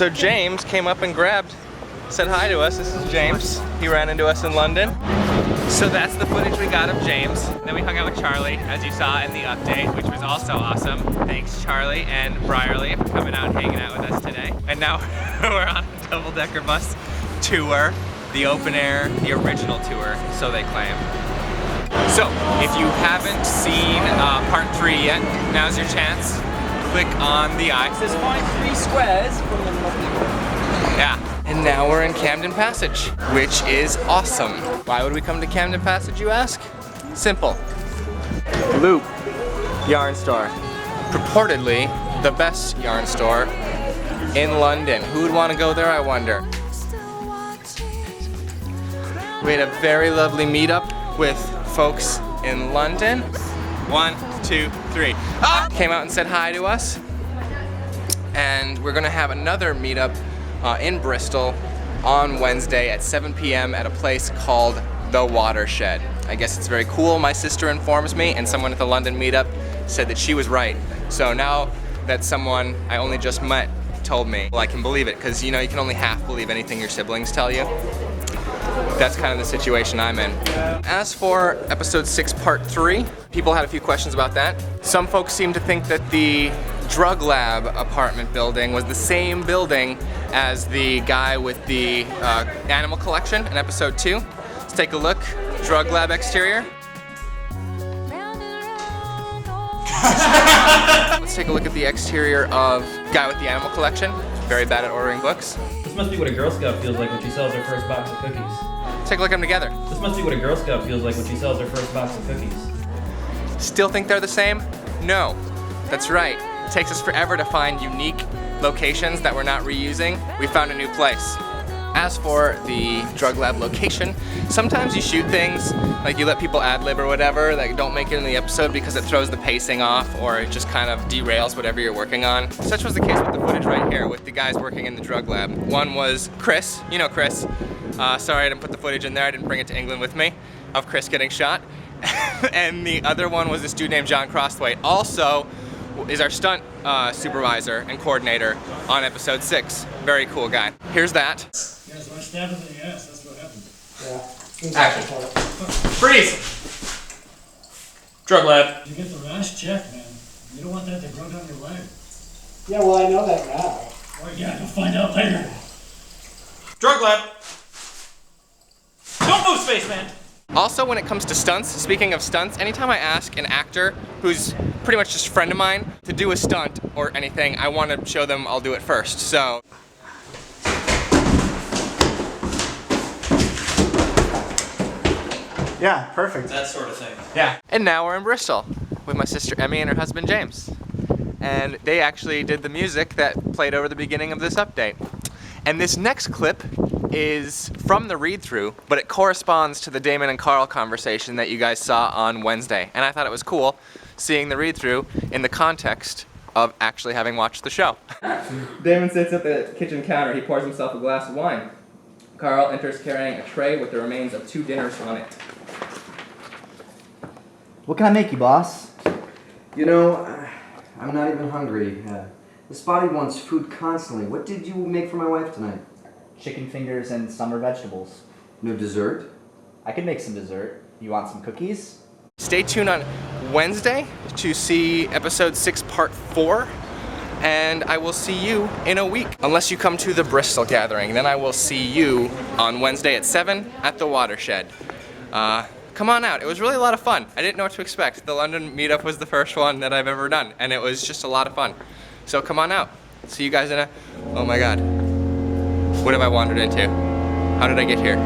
So James came up and said hi to us. This is James. He ran into us in London. So that's the footage we got of James. Then we hung out with Charlie, as you saw in the update, which was also awesome. Thanks Charlie and Brierly for coming out and hanging out with us today. And now we're on a double-decker bus tour, the open air, the original tour, so they claim. So if you haven't seen part 3 yet, now's your chance. Click on the eye. It says find 3 squares. Yeah. And now we're in Camden Passage, which is awesome. Why would we come to Camden Passage, you ask? Simple. Loop yarn store. Purportedly the best yarn store in London. Who would want to go there, I wonder? We had a very lovely meetup with folks in London. 1, 2, 3. Ah! Came out and said hi to us. And we're gonna have another meetup in Bristol on Wednesday at 7 p.m. at a place called The Watershed. I guess it's very cool. My sister informs me, and someone at the London meetup said that she was right. So now that someone I only just met told me, well, I can believe it, because you know you can only half believe anything your siblings tell you. That's kind of the situation I'm in. As for episode 6 part 3, people had a few questions about that. Some folks seem to think that the drug lab apartment building was the same building as the guy with the animal collection in episode 2. Let's take a look. Drug lab exterior. Let's take a look at the exterior of guy with the animal collection. Very bad at ordering books. This must be what a Girl Scout feels like when she sells her first box of cookies. Take a look at them together. This must be what a Girl Scout feels like when she sells her first box of cookies. Still think they're the same? No. That's right. It takes us forever to find unique locations that we're not reusing. We found a new place. As for the drug lab location, sometimes you shoot things, like you let people ad-lib or whatever, that don't make it in the episode because it throws the pacing off or it just kind of derails whatever you're working on. Such was the case with the footage right here with the guys working in the drug lab. One was Chris, you know Chris. Sorry I didn't put the footage in there, I didn't bring it to England with me, of Chris getting shot. And the other one was this dude named John Crossthwaite. Also is our stunt supervisor and coordinator on episode 6. Very cool guy. Here's that. Yeah, so I stabbed him in the ass, that's what happened. Yeah. Action. Freeze! Drug lab. You get the rash checked, man. You don't want that to grow down your leg. Yeah, well, I know that now. Or yeah, you'll find out later. Drug lab. Don't move, spaceman. Also, when it comes to stunts, speaking of stunts, anytime I ask an actor who's pretty much just a friend of mine to do a stunt or anything, I want to show them I'll do it first. So. Yeah, perfect. That sort of thing. Yeah. And now we're in Bristol with my sister Emmy and her husband James. And they actually did the music that played over the beginning of this update. And this next clip is from the read-through, but it corresponds to the Damon and Carl conversation that you guys saw on Wednesday. And I thought it was cool seeing the read-through in the context of actually having watched the show. Damon sits at the kitchen counter. He pours himself a glass of wine. Carl enters carrying a tray with the remains of 2 dinners on it. What can I make you, boss? You know, I'm not even hungry. The spotty wants food constantly. What did you make for my wife tonight? Chicken fingers and summer vegetables. No dessert? I could make some dessert. You want some cookies? Stay tuned on Wednesday to see episode 6 part 4. And I will see you in a week. Unless you come to the Bristol gathering, then I will see you on Wednesday at 7 at the Watershed. Come on out. It was really a lot of fun. I didn't know what to expect. The London meetup was the first one that I've ever done, and it was just a lot of fun. So come on out. See you guys in a... Oh my God. What have I wandered into? How did I get here?